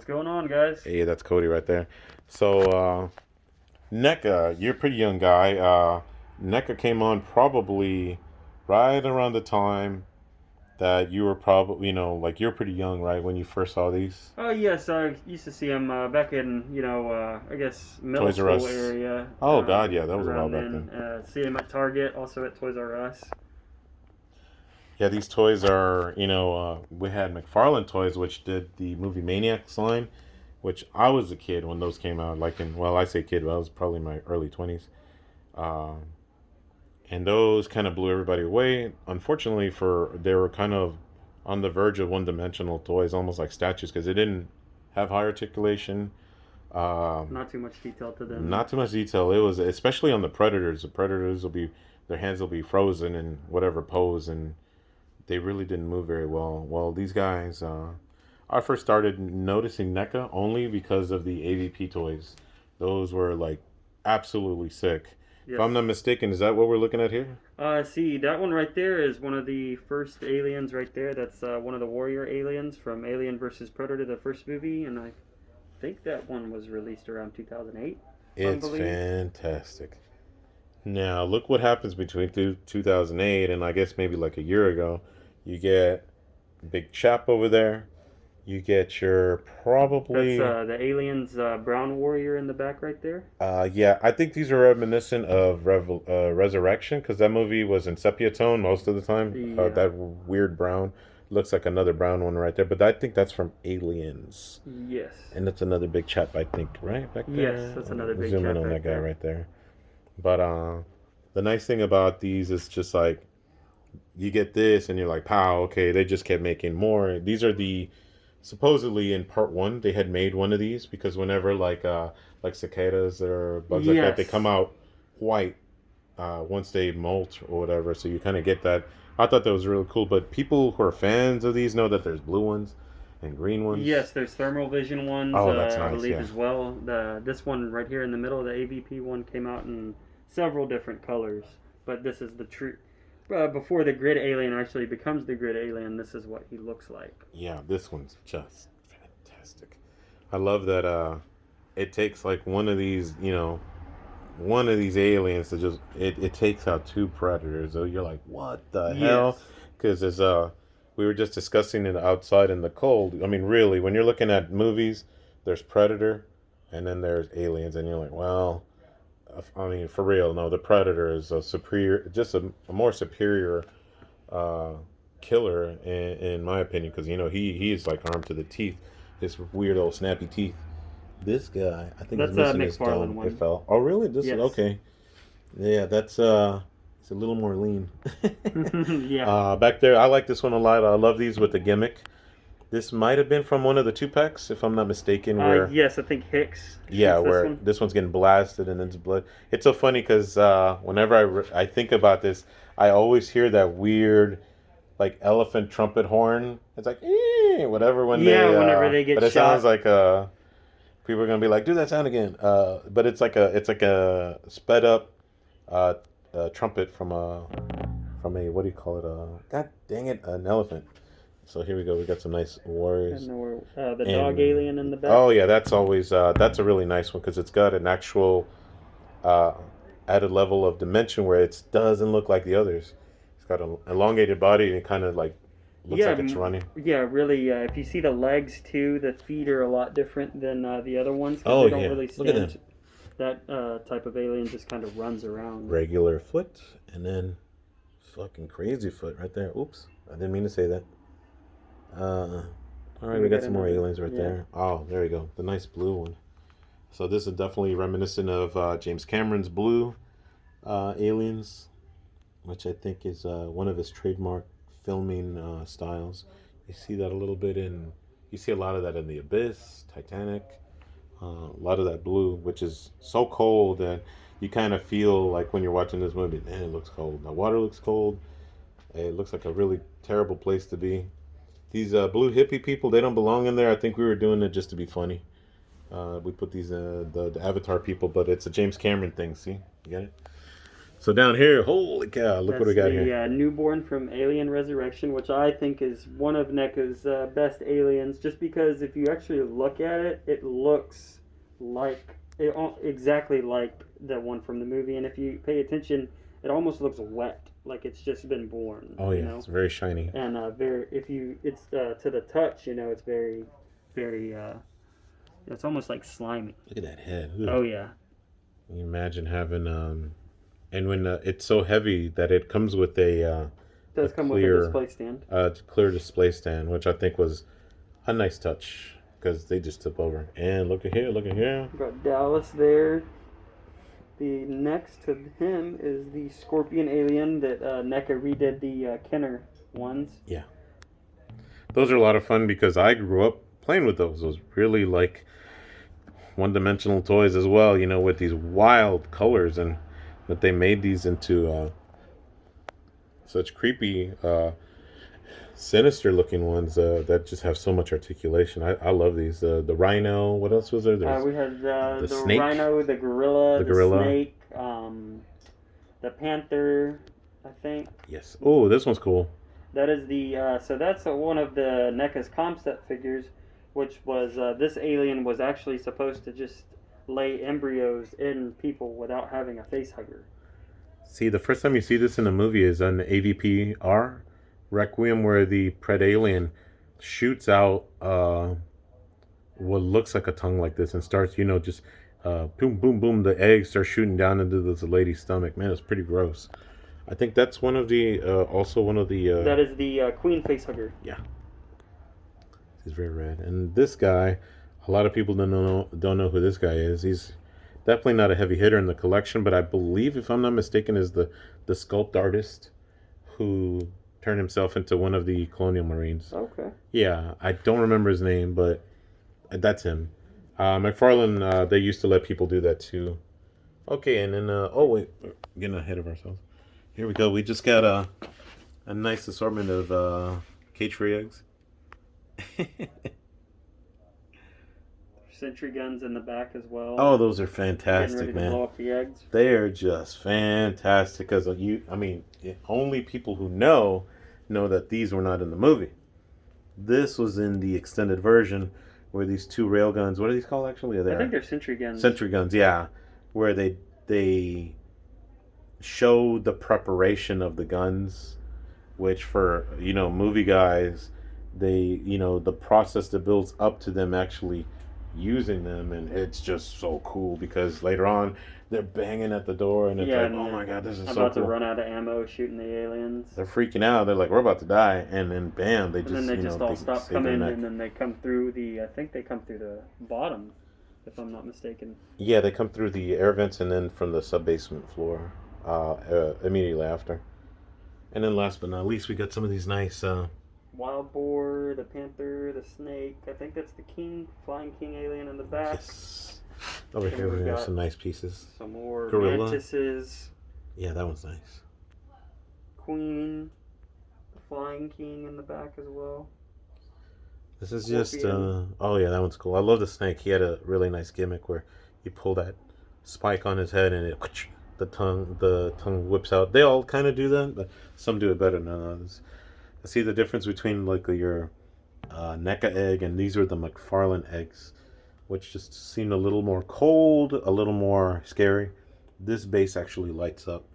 going on, guys? Hey, that's Cody right there. So, NECA, you're a pretty young guy. NECA came on probably right around the time that you were probably, like you're pretty young, right, when you first saw these Oh, yes, I used to see him back in, I guess middle Toys R school Us. area. Oh, God, yeah, that was a while Around back then, then. see him at Target, also at Toys R Us. Yeah, these toys are, we had McFarlane Toys, which did the movie Maniacs line, which I was a kid when those came out. Well, I say kid, but I was probably in my early 20s. Um, and those kind of blew everybody away. Unfortunately, they were kind of on the verge of one-dimensional toys, almost like statues, because they didn't have high articulation. Um, Not too much detail to them. Not too much detail. It was especially on the predators. The predators will be their hands will be frozen in whatever pose, and they really didn't move very well. Well, these guys, I first started noticing NECA only because of the AVP toys. Those were like absolutely sick. If Yes. I'm not mistaken, is that what we're looking at here? See, that one right there is one of the first aliens right there. That's one of the warrior aliens from Alien versus Predator, the first movie, and I think that one was released around 2008, if I It's believe. fantastic. Now, look what happens between 2008 and I guess maybe like a year ago. You get Big Chap over there. You get your That's probably, the aliens brown warrior in the back right there. yeah, I think these are reminiscent of Resurrection because that movie was in sepia tone most of the time. Yeah. That weird brown looks like another brown one right there, but I think that's from Aliens. Yes. And that's another Big Chap, I think, right back Yes, there. that's Let another me big zoom in chap on right that guy there. right there. But the nice thing about these is just like you get this and you're like, pow, okay, they just kept making more. These are the supposedly in part one they had made one of these because whenever like cicadas or bugs like that, Yes. they come out white once they molt or whatever. So you kind of get that. I thought that was really cool. But people who are fans of these know that there's blue ones and green ones. Yes, there's thermal vision ones, Oh, that's I nice. believe Yeah. as well. This one right here in the middle, the AVP one, came out in several different colors. But this is the true. Before the grid alien actually becomes the grid alien, this is what he looks like. Yeah, this one's just fantastic. I love that it takes like one of these aliens to just it takes out two predators. So you're like, what the Yes. hell? Because as we were just discussing it outside in the cold. I mean, really, when you're looking at movies, there's Predator, and then there's aliens, and you're like, well, I mean, for real, no, the Predator is a superior, just a more superior uh, killer in my opinion, because he is like armed to the teeth, his weird old snappy teeth. This guy, I think, is That's a missing his McFarlane dome. It one. fell. Oh, really? This is Yes. okay. Yeah, that's it's a little more lean. Yeah. Back there, I like this one a lot. I love these with the gimmick. This might have been from one of the two packs, if I'm not mistaken. Where Yes, I think Hicks yeah, shoots this where one. this one's getting blasted and then it's blood. It's so funny because whenever I think about this, I always hear that weird like elephant trumpet horn. It's like whatever when Yeah, they whenever they get but it sounds shot. like people are gonna be like, do that sound again. But it's like a sped up uh, trumpet from a what do you call it? God dang it, an elephant. So here we go. We got some nice I warriors. know where the dog And alien in the back. oh yeah, that's always that's a really nice one because it's got an actual uh, added level of dimension where it doesn't look like the others. It's got an elongated body and it kind of like looks Yeah, like it's running. yeah, really. If you see the legs too, the feet are a lot different than the other ones because Oh they don't yeah, really look at stand. them. That type of alien just kind of runs around. Regular foot and then fucking crazy foot right there. Oops, I didn't mean to say that. All right, And we we got got some more another. aliens right Yeah. there. Oh, there we go. The nice blue one. So this is definitely reminiscent of James Cameron's blue aliens, which I think is one of his trademark filming styles. You see that a little bit in, you see a lot of that in The Abyss, Titanic, a lot of that blue, which is so cold that you kind of feel like when you're watching this movie, man, it looks cold. The water looks cold. It looks like a really terrible place to be. These blue hippie people, they don't belong in there. I think we were doing it just to be funny. We put these the Avatar people, but it's a James Cameron thing. See, you get it? So down here, holy cow! Look That's what we got the here. newborn from Alien Resurrection, which I think is one of NECA's best aliens. Just because if you actually look at it, it looks like exactly like the one from the movie, and if you pay attention, it almost looks wet, like it's just been born. Oh You yeah, know, it's very shiny. and very if you it's to the touch, it's very, very. It's almost like slimy. Look at that head. Oh yeah. Can you imagine having and when it's so heavy that it comes with a Does come with a clear display stand. clear display stand, which I think was a nice touch because they just tip over. And look at here, look at here. We've got Dallas there. The next to him is the Scorpion alien that NECA redid the Kenner ones. Yeah, those are a lot of fun because I grew up playing with those. Those really like one-dimensional toys as well. With these wild colors and that they made these into such creepy, sinister-looking ones that just have so much articulation. I love these. The rhino. What else was there? We had the snake, rhino, the gorilla, the gorilla, snake, the panther, I think. Yes. Oh, this one's cool. That is so that's one of the NECA's concept figures, which was this alien was actually supposed to just lay embryos in people without having a face hugger. See, the first time you see this in a movie is on AVPR Requiem, where the Pred alien shoots out what looks like a tongue like this and starts, just boom, boom, boom. The eggs start shooting down into this lady's stomach. Man, it's pretty gross. I think that's one of the also one of the. That is the queen face hugger. Yeah, he's very red. And this guy, a lot of people don't know who this guy is. He's definitely not a heavy hitter in the collection, but I believe, if I'm not mistaken, is the sculpt artist who turned himself into one of the Colonial Marines. Okay. Yeah, I don't remember his name, but that's him. McFarlane, they used to let people do that too. Okay, and then oh wait, we're getting ahead of ourselves. Here we go. We just got a nice assortment of cage-free eggs. Sentry guns in the back as well. Oh, those are Getting fantastic, ready to man. blow up the eggs. They are just fantastic because only people who know that these were not in the movie. This was in the extended version where these two rail guns, what are these called actually? I think they're sentry guns. Sentry guns, yeah. Where they show the preparation of the guns, which for, movie guys, they, the process that builds up to them actually using them, and it's just so cool because later on they're banging at the door and it's like, oh my god, this is so cool. About to run out of ammo shooting the aliens. They're freaking out. They're like, we're about to die, and then bam, they then they just all stop coming, and then they come through I think they come through the bottom, if I'm not mistaken. Yeah, they come through the air vents and then from the sub-basement floor immediately after. And then last but not least, we got some of these nice wild boar, the panther, the snake. I think that's the flying king alien in the back. Yes. Over here we have some nice pieces. Some more gorilla. mantises. Yeah, that one's nice. Queen, the flying king in the back as well. This is just oh yeah, that one's cool. I love the snake. He had a really nice gimmick where you pull that spike on his head and the tongue whips out. They all kind of do that, but some do it better than others. I see the difference between like your NECA egg and these are the McFarlane eggs, which just seemed a little more cold, a little more scary. This base actually lights up.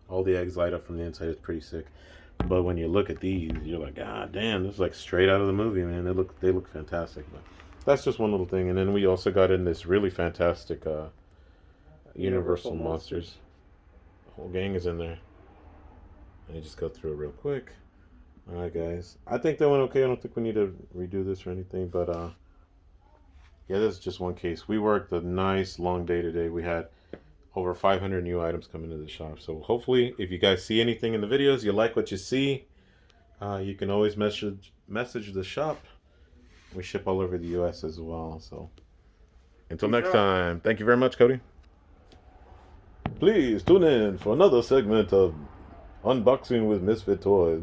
All the eggs light up from the inside. It's pretty sick. But when you look at these, you're like, God damn, this is like straight out of the movie, man. They look fantastic. But that's just one little thing. And then we also got in this really fantastic Universal Monsters. The whole gang is in there. Let me just go through it real quick. All right, guys. I think that went okay. I don't think we need to redo this or anything. But yeah, this is just one case. We worked a nice long day today. We had over 500 new items coming to the shop. So hopefully, if you guys see anything in the videos, you like what you see, you can always message the shop. We ship all over the U.S. as well. So until next time, thank you very much, Cody. Please tune in for another segment of Unboxing with Misfit Toys.